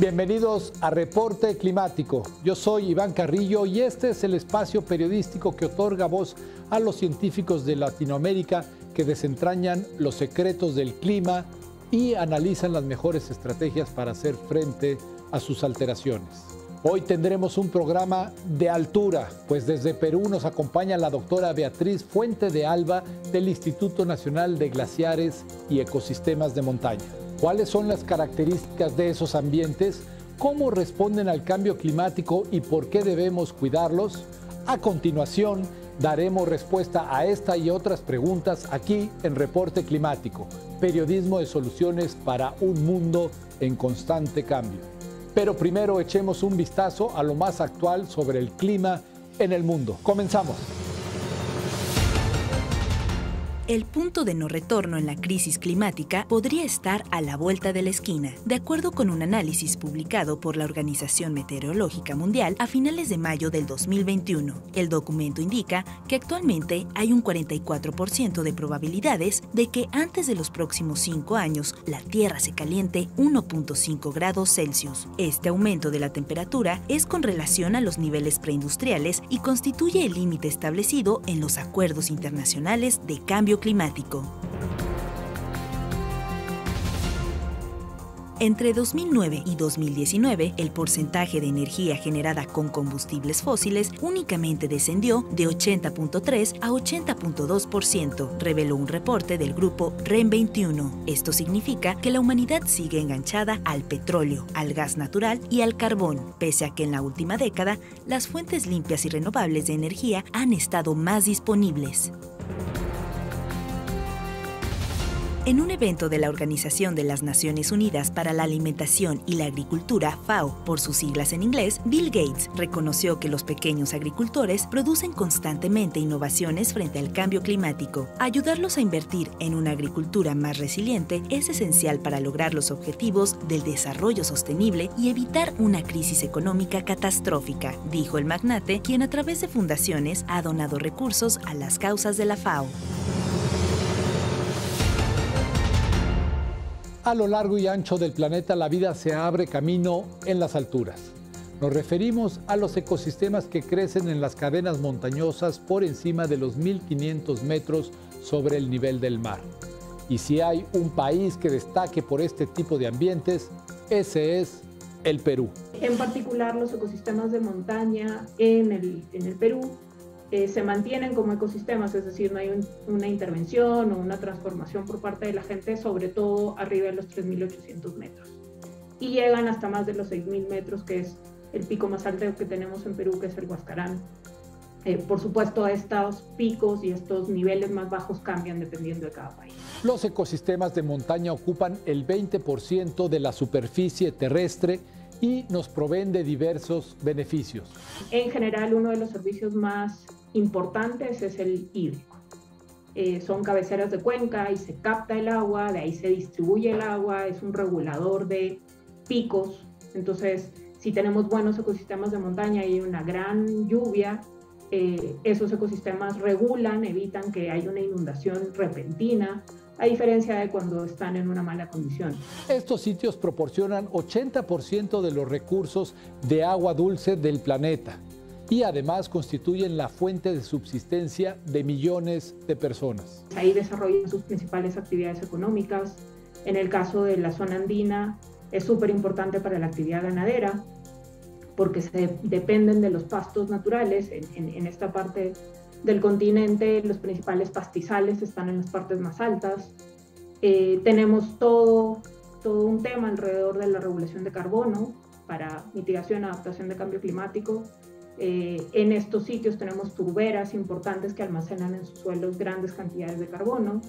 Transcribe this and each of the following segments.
Bienvenidos a Reporte Climático. Yo soy Iván Carrillo y este es el espacio periodístico que otorga voz a los científicos de Latinoamérica que desentrañan los secretos del clima y analizan las mejores estrategias para hacer frente a sus alteraciones. Hoy tendremos un programa de altura, pues desde Perú nos acompaña la doctora Beatriz Fuente de Alba del Instituto Nacional de Glaciares y Ecosistemas de Montaña. ¿Cuáles son las características de esos ambientes? ¿Cómo responden al cambio climático y por qué debemos cuidarlos? A continuación, daremos respuesta a esta y otras preguntas aquí en Reporte Climático, periodismo de soluciones para un mundo en constante cambio. Pero primero echemos un vistazo a lo más actual sobre el clima en el mundo. Comenzamos. El punto de no retorno en la crisis climática podría estar a la vuelta de la esquina, de acuerdo con un análisis publicado por la Organización Meteorológica Mundial a finales de mayo del 2021. El documento indica que actualmente hay un 44% de probabilidades de que antes de los próximos 5 años la Tierra se caliente 1.5 grados Celsius. Este aumento de la temperatura es con relación a los niveles preindustriales y constituye el límite establecido en los acuerdos internacionales de cambio climático. Entre 2009 y 2019, el porcentaje de energía generada con combustibles fósiles únicamente descendió de 80.3 a 80.2%, reveló un reporte del grupo REN 21. Esto significa que la humanidad sigue enganchada al petróleo, al gas natural y al carbón, pese a que en la última década las fuentes limpias y renovables de energía han estado más disponibles. En un evento de la Organización de las Naciones Unidas para la Alimentación y la Agricultura, FAO, por sus siglas en inglés, Bill Gates reconoció que los pequeños agricultores producen constantemente innovaciones frente al cambio climático. Ayudarlos a invertir en una agricultura más resiliente es esencial para lograr los objetivos del desarrollo sostenible y evitar una crisis económica catastrófica, dijo el magnate, quien a través de fundaciones ha donado recursos a las causas de la FAO. A lo largo y ancho del planeta, la vida se abre camino en las alturas. Nos referimos a los ecosistemas que crecen en las cadenas montañosas por encima de los 1.500 metros sobre el nivel del mar. Y si hay un país que destaque por este tipo de ambientes, ese es el Perú. En particular, los ecosistemas de montaña en el Perú se mantienen como ecosistemas, es decir, no hay una intervención o una transformación por parte de la gente, sobre todo arriba de los 3.800 metros. Y llegan hasta más de los 6.000 metros, que es el pico más alto que tenemos en Perú, que es el Huascarán. Por supuesto, estos picos y estos niveles más bajos cambian dependiendo de cada país. Los ecosistemas de montaña ocupan el 20% de la superficie terrestre y nos proveen de diversos beneficios. En general, uno de los servicios más importantes es el hídrico. Son cabeceras de cuenca y se capta el agua, de ahí se distribuye el agua, es un regulador de picos. Entonces, si tenemos buenos ecosistemas de montaña y hay una gran lluvia, esos ecosistemas regulan, evitan que haya una inundación repentina, a diferencia de cuando están en una mala condición. Estos sitios proporcionan 80% de los recursos de agua dulce del planeta y además constituyen la fuente de subsistencia de millones de personas. Ahí desarrollan sus principales actividades económicas. En el caso de la zona andina, es súper importante para la actividad ganadera, porque dependen de los pastos naturales. En esta parte del continente, los principales pastizales están en las partes más altas. Tenemos todo un tema alrededor de la regulación de carbono para mitigación y adaptación de cambio climático. En estos sitios tenemos turberas importantes que almacenan en sus suelos grandes cantidades de carbono.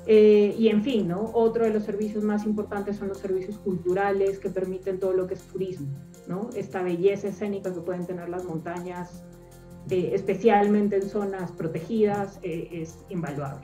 Y en fin, ¿no? Otro de los servicios más importantes son los servicios culturales que permiten todo lo que es turismo, ¿no? Esta belleza escénica que pueden tener las montañas, especialmente en zonas protegidas, es invaluable.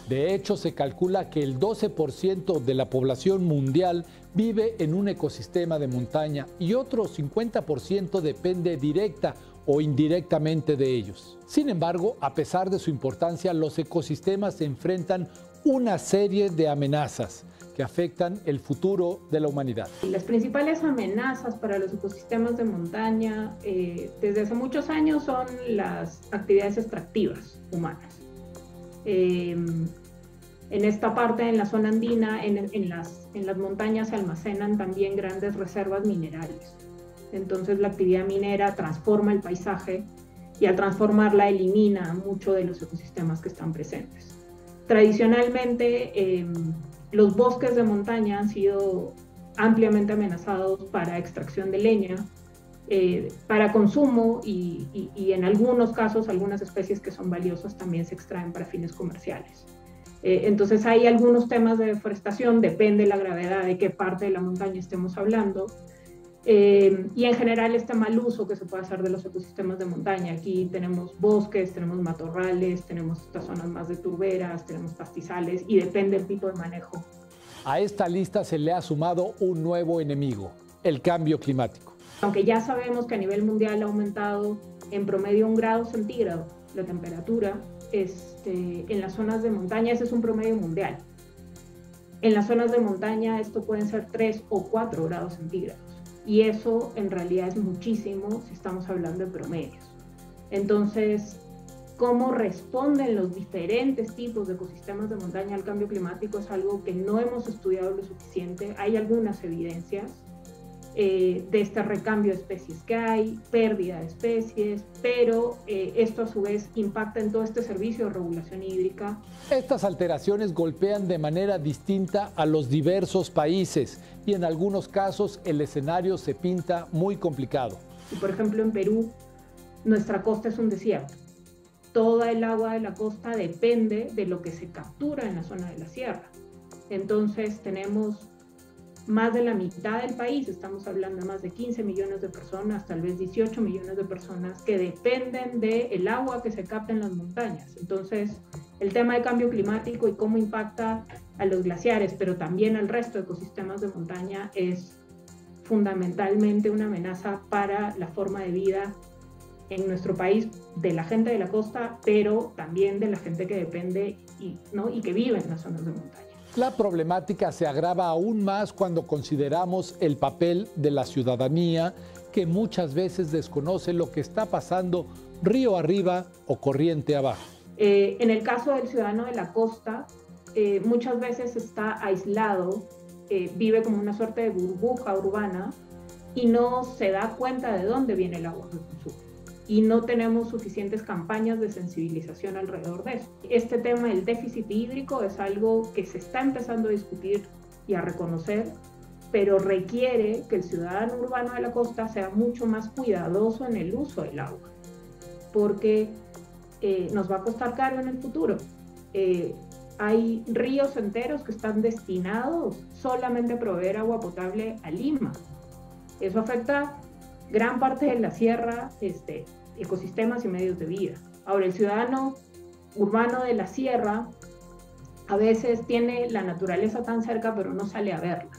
De hecho, se calcula que el 12% de la población mundial vive en un ecosistema de montaña y otro 50% depende directa o indirectamente de ellos. Sin embargo, a pesar de su importancia, los ecosistemas se enfrentan una serie de amenazas que afectan el futuro de la humanidad. Las principales amenazas para los ecosistemas de montaña desde hace muchos años son las actividades extractivas humanas. En esta parte, en la zona andina, en las montañas se almacenan también grandes reservas minerales. Entonces la actividad minera transforma el paisaje y al transformarla elimina mucho de los ecosistemas que están presentes. Tradicionalmente, los bosques de montaña han sido ampliamente amenazados para extracción de leña, para consumo y en algunos casos algunas especies que son valiosas también se extraen para fines comerciales. Entonces hay algunos temas de deforestación, depende de la gravedad de qué parte de la montaña estemos hablando, y en general este mal uso que se puede hacer de los ecosistemas de montaña. Aquí tenemos bosques, tenemos matorrales, tenemos estas zonas más de turberas, tenemos pastizales y depende del tipo de manejo. A esta lista se le ha sumado un nuevo enemigo, el cambio climático. Aunque ya sabemos que a nivel mundial ha aumentado en promedio 1 grado centígrado la temperatura, en las zonas de montaña ese es un promedio mundial. En las zonas de montaña esto pueden ser 3 o 4 grados centígrados. Y eso en realidad es muchísimo si estamos hablando de promedios. Entonces, ¿cómo responden los diferentes tipos de ecosistemas de montaña al cambio climático? Es algo que no hemos estudiado lo suficiente. Hay algunas evidencias de este recambio de especies que hay, pérdida de especies, pero esto a su vez impacta en todo este servicio de regulación hídrica. Estas alteraciones golpean de manera distinta a los diversos países y en algunos casos el escenario se pinta muy complicado. Y por ejemplo en Perú, nuestra costa es un desierto. Toda el agua de la costa depende de lo que se captura en la zona de la sierra. Entonces tenemos más de la mitad del país, estamos hablando de más de 15 millones de personas, tal vez 18 millones de personas que dependen del agua que se capta en las montañas. Entonces, el tema de cambio climático y cómo impacta a los glaciares, pero también al resto de ecosistemas de montaña, es fundamentalmente una amenaza para la forma de vida en nuestro país, de la gente de la costa, pero también de la gente que depende y que vive en las zonas de montaña. La problemática se agrava aún más cuando consideramos el papel de la ciudadanía, que muchas veces desconoce lo que está pasando río arriba o corriente abajo. En el caso del ciudadano de la costa, muchas veces está aislado, vive como una suerte de burbuja urbana y no se da cuenta de dónde viene el agua que consume. Y no tenemos suficientes campañas de sensibilización alrededor de eso. Este tema del déficit hídrico es algo que se está empezando a discutir y a reconocer, pero requiere que el ciudadano urbano de la costa sea mucho más cuidadoso en el uso del agua, porque nos va a costar caro en el futuro. Hay ríos enteros que están destinados solamente a proveer agua potable a Lima. Eso afecta gran parte de la sierra, ecosistemas y medios de vida. Ahora, el ciudadano urbano de la sierra a veces tiene la naturaleza tan cerca, pero no sale a verla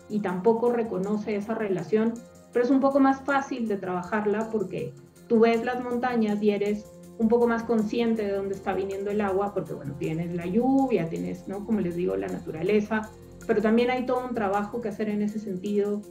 y tampoco reconoce esa relación, pero es un poco más fácil de trabajarla porque tú ves las montañas y eres un poco más consciente de dónde está viniendo el agua, porque bueno, tienes la lluvia, tienes, ¿no?, como les digo, la naturaleza, pero también hay todo un trabajo que hacer en ese sentido,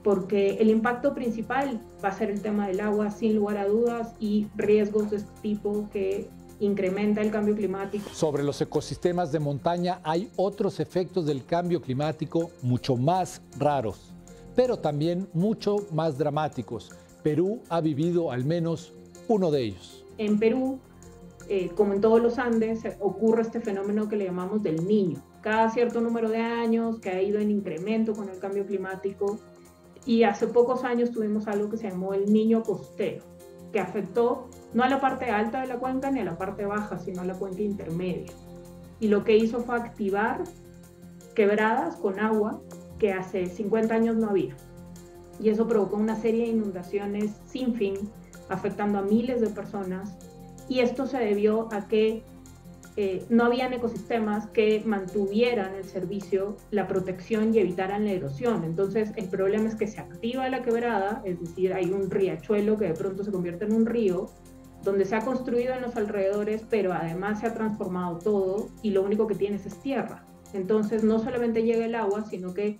porque el impacto principal va a ser el tema del agua, sin lugar a dudas, y riesgos de este tipo que incrementa el cambio climático. Sobre los ecosistemas de montaña hay otros efectos del cambio climático mucho más raros, pero también mucho más dramáticos. Perú ha vivido al menos uno de ellos. En Perú, como en todos los Andes, ocurre este fenómeno que le llamamos del Niño. Cada cierto número de años, que ha ido en incremento con el cambio climático, y hace pocos años tuvimos algo que se llamó el Niño costero, que afectó no a la parte alta de la cuenca ni a la parte baja, sino a la cuenca intermedia. Y lo que hizo fue activar quebradas con agua que hace 50 años no había. Y eso provocó una serie de inundaciones sin fin, afectando a miles de personas. Y esto se debió a que no habían ecosistemas que mantuvieran el servicio, la protección y evitaran la erosión. Entonces el problema es que se activa la quebrada, es decir, hay un riachuelo que de pronto se convierte en un río, donde se ha construido en los alrededores, pero además se ha transformado todo y lo único que tienes es tierra. Entonces no solamente llega el agua, sino que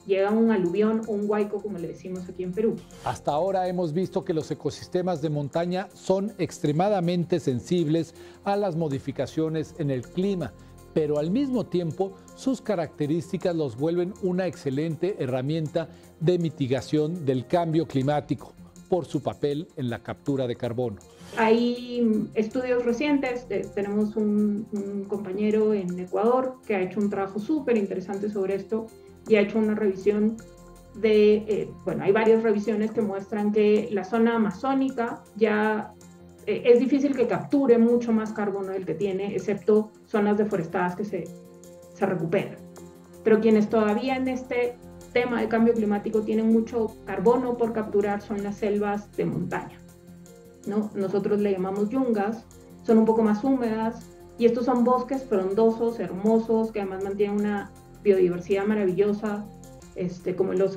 llega un aluvión o un huaico, como le decimos aquí en Perú. Hasta ahora hemos visto que los ecosistemas de montaña son extremadamente sensibles a las modificaciones en el clima, pero al mismo tiempo sus características los vuelven una excelente herramienta de mitigación del cambio climático por su papel en la captura de carbono. Hay estudios recientes, tenemos un compañero en Ecuador que ha hecho un trabajo súper interesante sobre esto y ha hecho una revisión bueno, hay varias revisiones que muestran que la zona amazónica ya es difícil que capture mucho más carbono del que tiene, excepto zonas deforestadas que se recuperan. Pero quienes todavía en este tema de cambio climático tienen mucho carbono por capturar son las selvas de montaña, ¿no? Nosotros le llamamos yungas, son un poco más húmedas y estos son bosques frondosos, hermosos, que además mantienen una biodiversidad maravillosa, como los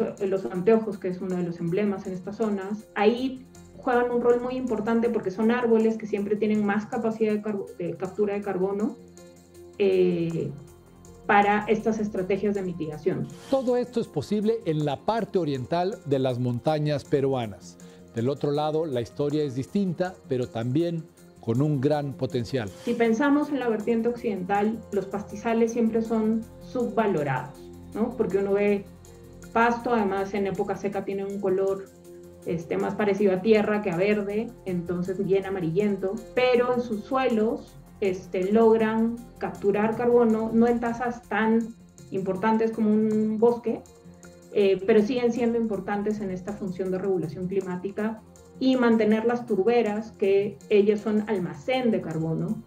anteojos, que es uno de los emblemas en estas zonas. Ahí juegan un rol muy importante porque son árboles que siempre tienen más capacidad de captura de carbono para estas estrategias de mitigación. Todo esto es posible en la parte oriental de las montañas peruanas. Del otro lado, la historia es distinta, pero también con un gran potencial. Si pensamos en la vertiente occidental, los pastizales siempre son subvalorados, ¿no? Porque uno ve pasto, además en época seca tiene un color más parecido a tierra que a verde, entonces bien amarillento, pero en sus suelos logran capturar carbono, no en tasas tan importantes como un bosque, pero siguen siendo importantes en esta función de regulación climática y mantener las turberas, que ellas son almacén de carbono.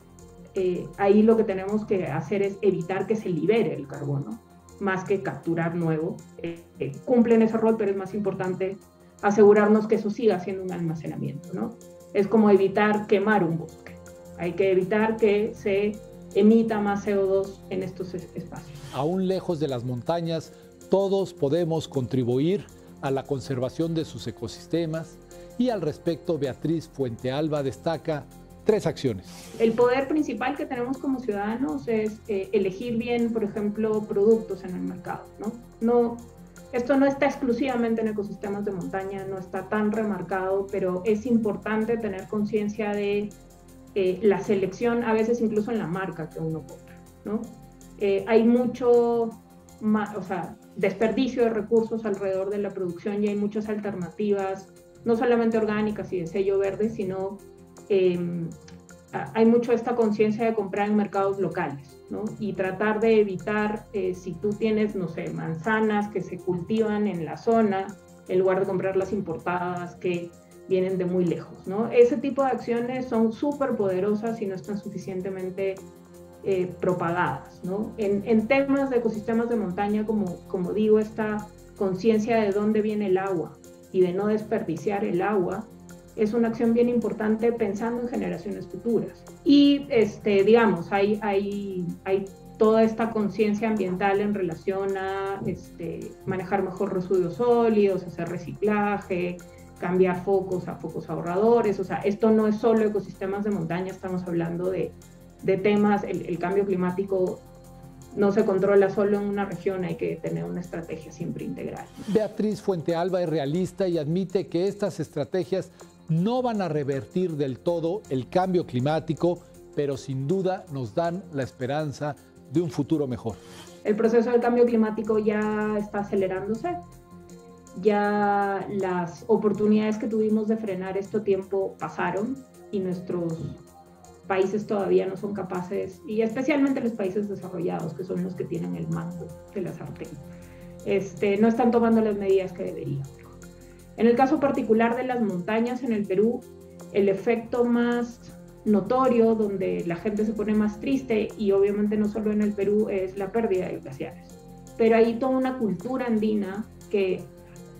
Ahí lo que tenemos que hacer es evitar que se libere el carbono, más que capturar nuevo. Cumplen ese rol, pero es más importante asegurarnos que eso siga siendo un almacenamiento, ¿no? Es como evitar quemar un bosque. Hay que evitar que se emita más CO2 en estos espacios. Aún lejos de las montañas, todos podemos contribuir a la conservación de sus ecosistemas y al respecto Beatriz Fuentealba destaca 3 acciones. El poder principal que tenemos como ciudadanos es elegir bien, por ejemplo, productos en el mercado, ¿no? Esto no está exclusivamente en ecosistemas de montaña, no está tan remarcado, pero es importante tener conciencia de la selección, a veces incluso en la marca que uno compra, ¿no? Hay mucho desperdicio de recursos alrededor de la producción y hay muchas alternativas, no solamente orgánicas y de sello verde, sino hay mucho esta conciencia de comprar en mercados locales, ¿no? Y tratar de evitar, si tú tienes, no sé, manzanas que se cultivan en la zona, en lugar de comprar las importadas que vienen de muy lejos, ¿no? Ese tipo de acciones son súper poderosas y no están suficientemente propagadas, ¿no? En temas de ecosistemas de montaña, como digo, esta conciencia de dónde viene el agua y de no desperdiciar el agua es una acción bien importante pensando en generaciones futuras. Y, digamos, hay toda esta conciencia ambiental en relación a manejar mejor residuos sólidos, hacer reciclaje, cambiar focos a focos ahorradores. O sea, esto no es solo ecosistemas de montaña, estamos hablando de temas, el cambio climático no se controla solo en una región, hay que tener una estrategia siempre integral. Beatriz Fuentealba es realista y admite que estas estrategias no van a revertir del todo el cambio climático, pero sin duda nos dan la esperanza de un futuro mejor. El proceso del cambio climático ya está acelerándose. Ya las oportunidades que tuvimos de frenar esto a tiempo pasaron y nuestros países todavía no son capaces, y especialmente los países desarrollados, que son los que tienen el mando de la sartén, no están tomando las medidas que deberían. En el caso particular de las montañas en el Perú, el efecto más notorio, donde la gente se pone más triste, y obviamente no solo en el Perú, es la pérdida de glaciares. Pero hay toda una cultura andina que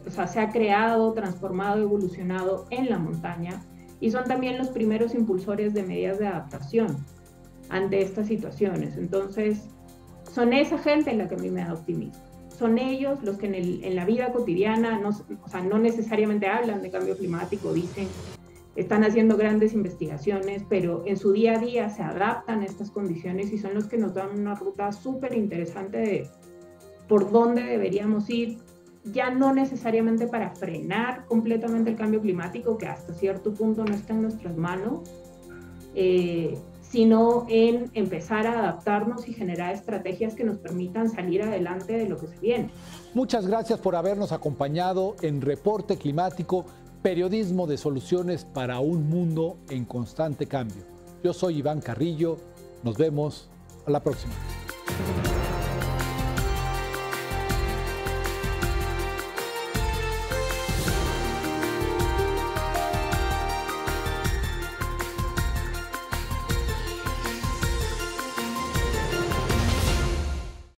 se ha creado, transformado, evolucionado en la montaña, y son también los primeros impulsores de medidas de adaptación ante estas situaciones. Entonces, son esa gente la que a mí me da optimismo. Son ellos los que en la vida cotidiana no necesariamente hablan de cambio climático, dicen están haciendo grandes investigaciones, pero en su día a día se adaptan a estas condiciones y son los que nos dan una ruta súper interesante de por dónde deberíamos ir, ya no necesariamente para frenar completamente el cambio climático, que hasta cierto punto no está en nuestras manos, sino en empezar a adaptarnos y generar estrategias que nos permitan salir adelante de lo que se viene. Muchas gracias por habernos acompañado en Reporte Climático, periodismo de soluciones para un mundo en constante cambio. Yo soy Iván Carrillo, nos vemos a la próxima.